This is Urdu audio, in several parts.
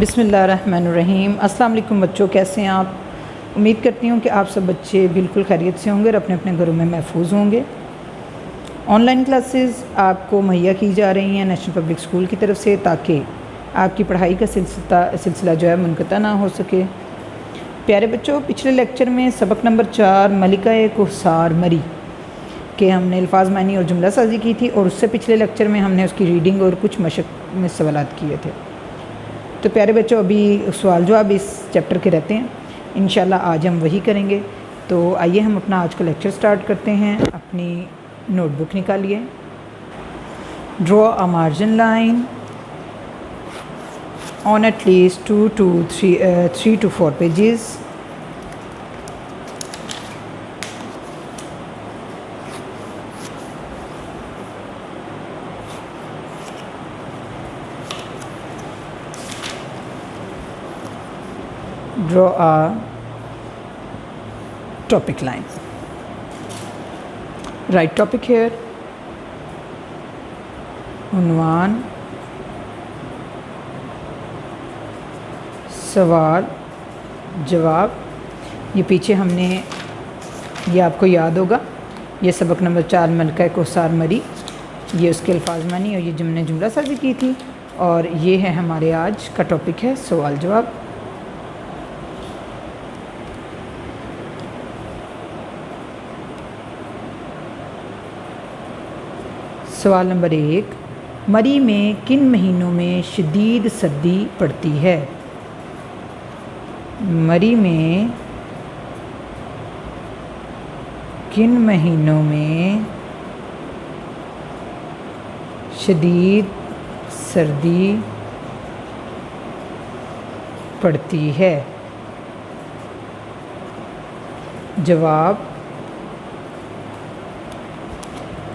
بسم اللہ الرحمن الرحیم۔ السلام علیکم بچوں، کیسے ہیں آپ؟ امید کرتی ہوں کہ آپ سب بچے بالکل خیریت سے ہوں گے اور اپنے اپنے گھروں میں محفوظ ہوں گے۔ آن لائن کلاسز آپ کو مہیا کی جا رہی ہیں نیشنل پبلک اسکول کی طرف سے، تاکہ آپ کی پڑھائی کا سلسلہ جو ہے منقطع نہ ہو سکے۔ پیارے بچوں، پچھلے لیکچر میں سبق نمبر 4 ملکہ کوہسار مری کہ ہم نے الفاظ معنی اور جملہ سازی کی تھی، اور اس سے پچھلے لیکچر میں ہم نے اس کی ریڈنگ اور کچھ مشق میں سوالات کیے تھے۔ تو پیارے بچوں، ابھی سوال جواب اس چیپٹر کے رہتے ہیں، انشاءاللہ آج ہم وہی کریں گے۔ تو آئیے ہم اپنا آج کا لیکچر سٹارٹ کرتے ہیں۔ اپنی نوٹ بک نکالیے۔ Draw a margin line on at least 3 to 4 pages. Draw a topic line. Write topic here. عنوان، سوال جواب۔ یہ پیچھے ہم نے، یہ آپ کو یاد ہوگا، یہ سبق نمبر 4 ملکہ کوہسار مری، یہ اس کے الفاظ معنی اور یہ جملہ سازی کی تھی، اور یہ ہے ہمارے آج کا ٹاپک ہے سوال جواب۔ سوال نمبر 1، مری میں کن مہینوں میں شدید سردی پڑتی ہے؟ مری میں کن مہینوں میں شدید سردی پڑتی ہے؟ جواب،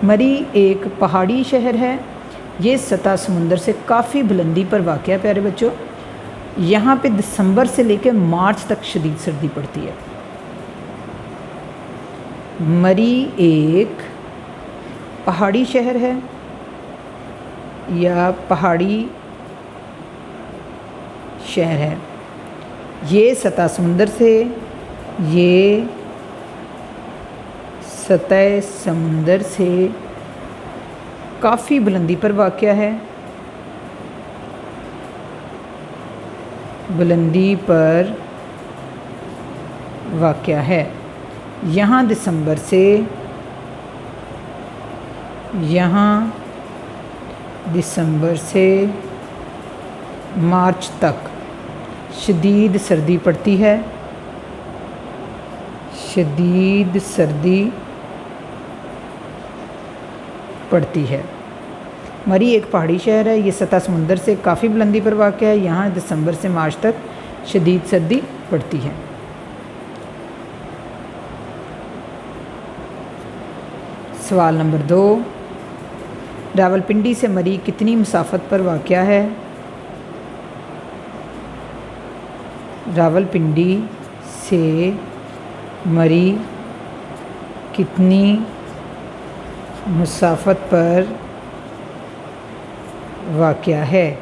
مری ایک پہاڑی شہر ہے، یہ سطح سمندر سے کافی بلندی پر واقع ہے۔ پیارے بچوں، یہاں پہ دسمبر سے لے کے مارچ تک شدید سردی پڑتی ہے۔ مری ایک پہاڑی شہر ہے یا پہاڑی شہر ہے، یہ سطح سمندر سے کافی بلندی پر واقع ہے۔ یہاں دسمبر سے مارچ تک شدید سردی پڑتی ہے۔ مری ایک پہاڑی شہر ہے، یہ سطح سمندر سے کافی بلندی پر واقع ہے، یہاں دسمبر سے مارچ تک شدید سردی پڑتی ہے۔ سوال نمبر 2، راولپنڈی سے مری کتنی مسافت پر واقع ہے؟ راولپنڈی سے مری کتنی مسافت پر واقع ہے؟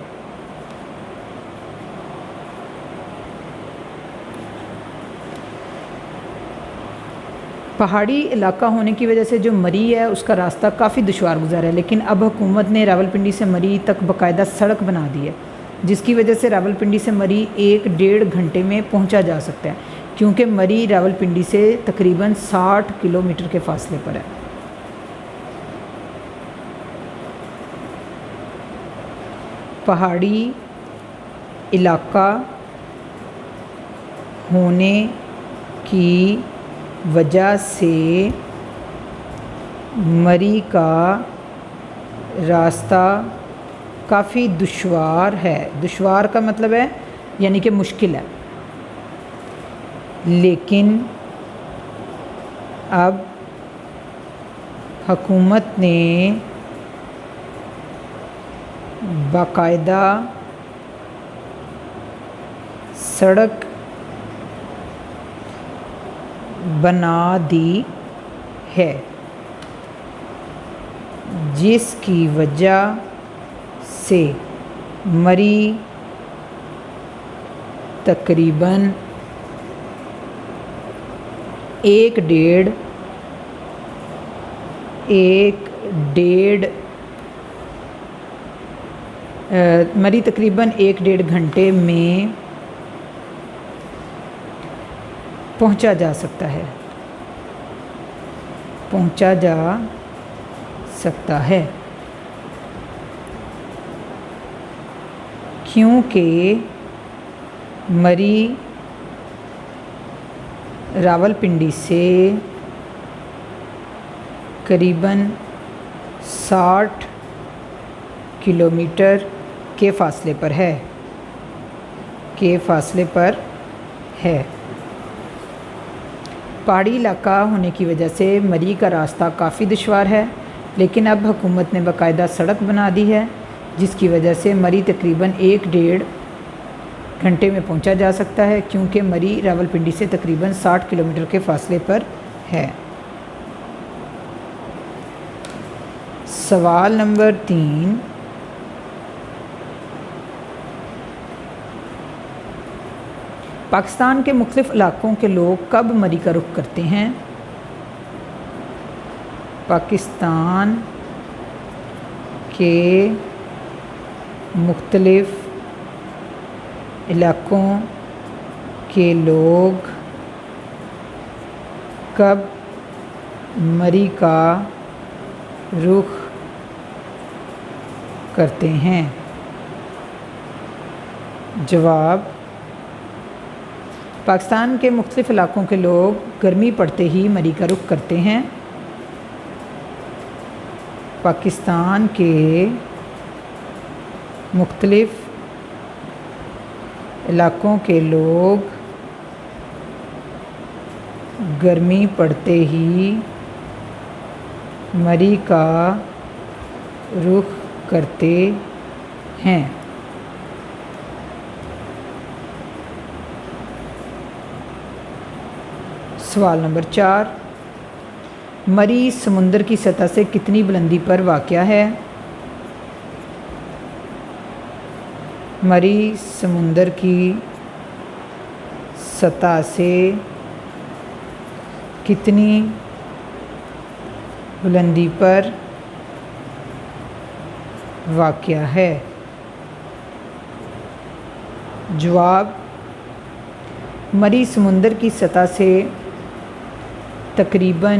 پہاڑی علاقہ ہونے کی وجہ سے جو مری ہے اس کا راستہ کافی دشوار گزار ہے، لیکن اب حکومت نے راولپنڈی سے مری تک باقاعدہ سڑک بنا دی ہے، جس کی وجہ سے راولپنڈی سے مری 1-1.5 گھنٹے میں پہنچا جا سکتا ہے، کیونکہ مری راولپنڈی سے تقریباً 60 کلومیٹر کے فاصلے پر ہے۔ پہاڑی علاقہ ہونے کی وجہ سے مری کا راستہ کافی دشوار ہے۔ دشوار کا مطلب ہے یعنی کہ مشکل ہے، لیکن اب حکومت نے باقاعدہ سڑک بنا دی ہے، جس کی وجہ سے مری تقریباً 1.5 مری تقریباً 1.5 گھنٹے میں پہنچا جا سکتا ہے کیونکہ مری راولپنڈی سے قریباً 60 کلومیٹر کے فاصلے پر ہے۔ پہاڑی علاقہ ہونے کی وجہ سے مری کا راستہ کافی دشوار ہے، لیکن اب حکومت نے باقاعدہ سڑک بنا دی ہے، جس کی وجہ سے مری تقریباً 1.5 گھنٹے میں پہنچا جا سکتا ہے، کیونکہ مری راولپنڈی سے تقریباً 60 کلومیٹر کے فاصلے پر ہے۔ سوال نمبر 3، پاکستان کے مختلف علاقوں کے لوگ کب مری کا رخ کرتے ہیں؟ پاکستان کے مختلف علاقوں کے لوگ کب مری کا رخ کرتے ہیں؟ جواب: پاکستان کے مختلف علاقوں کے لوگ گرمی پڑتے ہی مری کا رخ کرتے ہیں۔ پاکستان کے مختلف علاقوں کے لوگ گرمی پڑتے ہی مری کا رخ کرتے ہیں۔ سوال نمبر 4، مری سمندر کی سطح سے کتنی بلندی پر واقع ہے؟ مری سمندر کی سطح سے کتنی بلندی پر واقع ہے؟ جواب: مری سمندر کی سطح سے تقریباً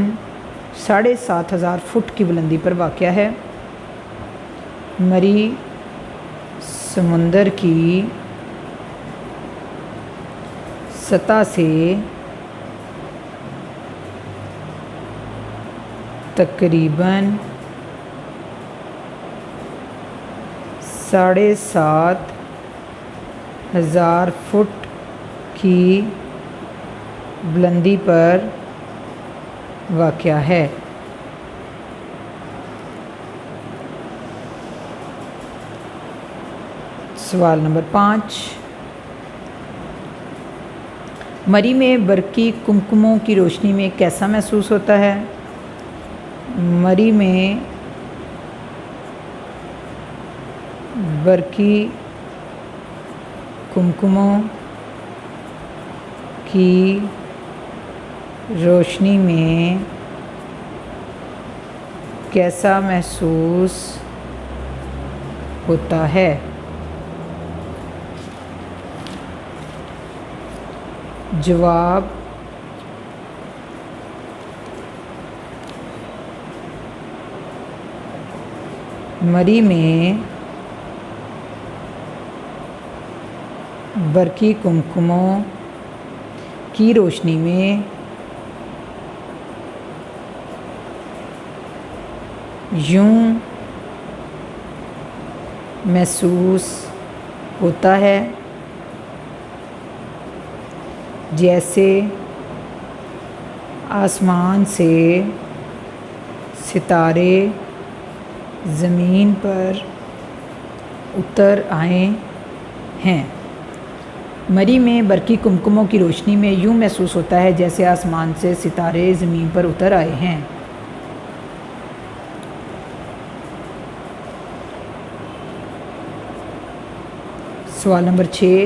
7,500 فٹ کی بلندی پر واقع ہے۔ مری سمندر کی سطح سے تقریباً 7,500 فٹ کی بلندی پر واقع ہے۔ سوال نمبر 5، مری میں برقی کمکموں کی روشنی میں کیسا محسوس ہوتا ہے؟ مری میں برقی کمکموں کی روشنی میں کیسا محسوس ہوتا ہے؟ جواب: مری میں برقی کمکموں کی روشنی میں یوں محسوس ہوتا ہے جیسے آسمان سے ستارے زمین پر اتر آئے ہیں۔ مری میں برقی کمکموں کی روشنی میں یوں محسوس ہوتا ہے جیسے آسمان سے ستارے زمین پر اتر آئے ہیں۔ سوال نمبر 6،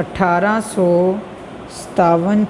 1857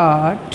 8,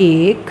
1,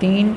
3,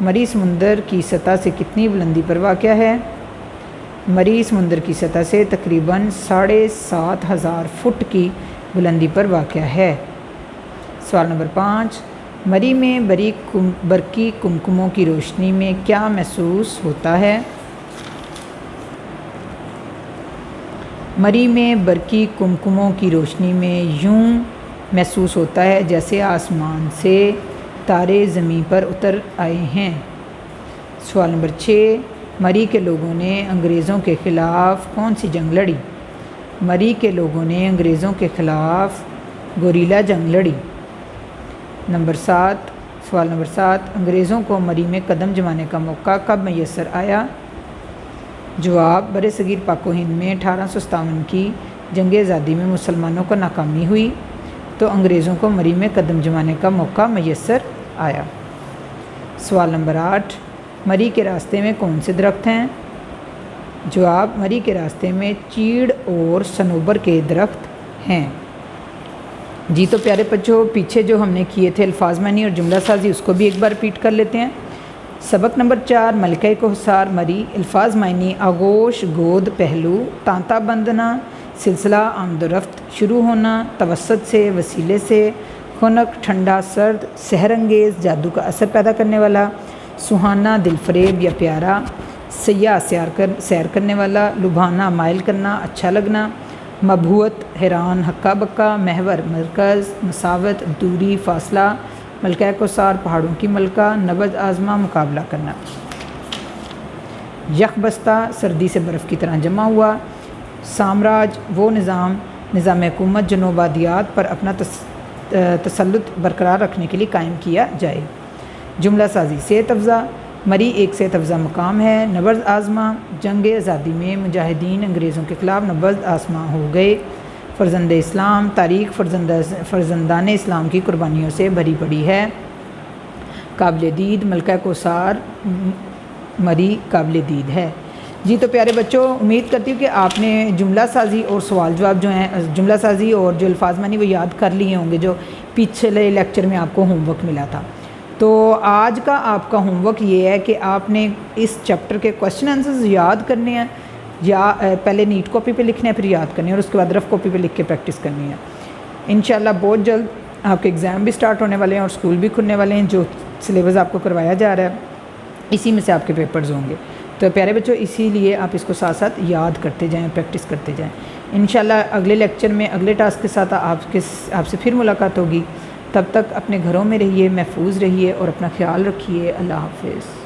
مری سمندر کی سطح سے کتنی بلندی پر واقع ہے؟ مری سمندر کی سطح سے تقریباً 7,500 فٹ کی بلندی پر واقع ہے۔ سوال نمبر 5، مری میں برقی کمکموں کی روشنی میں کیا محسوس ہوتا ہے؟ مری میں برقی کمکموں کی روشنی میں یوں محسوس ہوتا ہے جیسے آسمان سے تارے زمین پر اتر آئے ہیں۔ سوال نمبر 6، مری کے لوگوں نے انگریزوں کے خلاف کون سی جنگ لڑی؟ مری کے لوگوں نے انگریزوں کے خلاف گوریلا جنگ لڑی۔ سوال نمبر 7، انگریزوں کو مری میں قدم جمانے کا موقع کب میسر آیا؟ جواب، برصغیر پاک و ہند میں 1857 کی جنگ آزادی میں مسلمانوں کو ناکامی ہوئی تو انگریزوں کو مری میں قدم جمانے کا موقع میسر آیا۔ سوال نمبر 8، مری کے راستے میں کون سے درخت ہیں؟ جواب، مری کے راستے میں چیڑ اور صنوبر کے درخت ہیں۔ جی تو پیارے بچوں، پیچھے جو ہم نے کیے تھے الفاظ معنی اور جملہ سازی، اس کو بھی ایک بار ریپیٹ کر لیتے ہیں۔ سبق نمبر 4، ملکہ کوہسار مری، الفاظ معنی: آغوش، گود، پہلو، تانتا بندنا، سلسلہ، آمد و رفت، شروع ہونا، توسط سے، وسیلے سے، خنک، ٹھنڈا، سرد، سحر انگیز، جادو کا اثر پیدا کرنے والا، سہانا، دل فریب یا پیارا، سیاح، سیر کرنے والا، لبھانا، مائل کرنا، اچھا لگنا، مبہوت، حیران، ہکا بکا، محور، مرکز، مساوت، دوری، فاصلہ، ملکہ کوثر، پہاڑوں کی ملکہ، نبض آزما، مقابلہ کرنا۔ یک بستہ، سردی سے برف کی طرح جمع ہوا۔ سامراج، وہ نظام حکومت جو نوآبادیات پر اپنا تسلط برقرار رکھنے کے لیے قائم کیا جائے۔ جملہ سازی: صحت افزا، مری ایک صحت افزا مقام ہے۔ نبض آزما، جنگ آزادی میں مجاہدین انگریزوں کے خلاف نبض آزما ہو گئے۔ فرزند اسلام، تاریخ فرزندان اسلام کی قربانیوں سے بھری پڑی ہے۔ قابل دید، ملکہ کوثر مری قابل دید ہے۔ جی تو پیارے بچوں، امید کرتی ہوں کہ آپ نے جملہ سازی اور سوال جواب جو ہیں، جملہ سازی اور جو الفاظ معنی وہ یاد کر لیے ہوں گے جو پچھلے لیکچر میں آپ کو ہوم ورک ملا تھا۔ تو آج کا آپ کا ہوم ورک یہ ہے کہ آپ نے اس چیپٹر کے کویسچن آنسرز یاد کرنے ہیں، یا پہلے نیٹ کاپی پہ لکھنے ہیں، پھر یاد کرنے ہیں، اور اس کے بعد رف کاپی پہ لکھ کے پریکٹس کرنی ہے۔ انشاءاللہ بہت جلد آپ کے ایگزام بھی سٹارٹ ہونے والے ہیں اور اسکول بھی کھلنے والے ہیں۔ جو سلیبس آپ کو کروایا جا رہا ہے اسی میں سے آپ کے پیپرز ہوں گے۔ تو پیارے بچوں، اسی لیے آپ اس کو ساتھ ساتھ یاد کرتے جائیں، پریکٹس کرتے جائیں۔ انشاءاللہ اگلے لیکچر میں اگلے ٹاسک کے ساتھ آپ سے پھر ملاقات ہوگی۔ تب تک اپنے گھروں میں رہیے، محفوظ رہیے اور اپنا خیال رکھیے۔ اللہ حافظ۔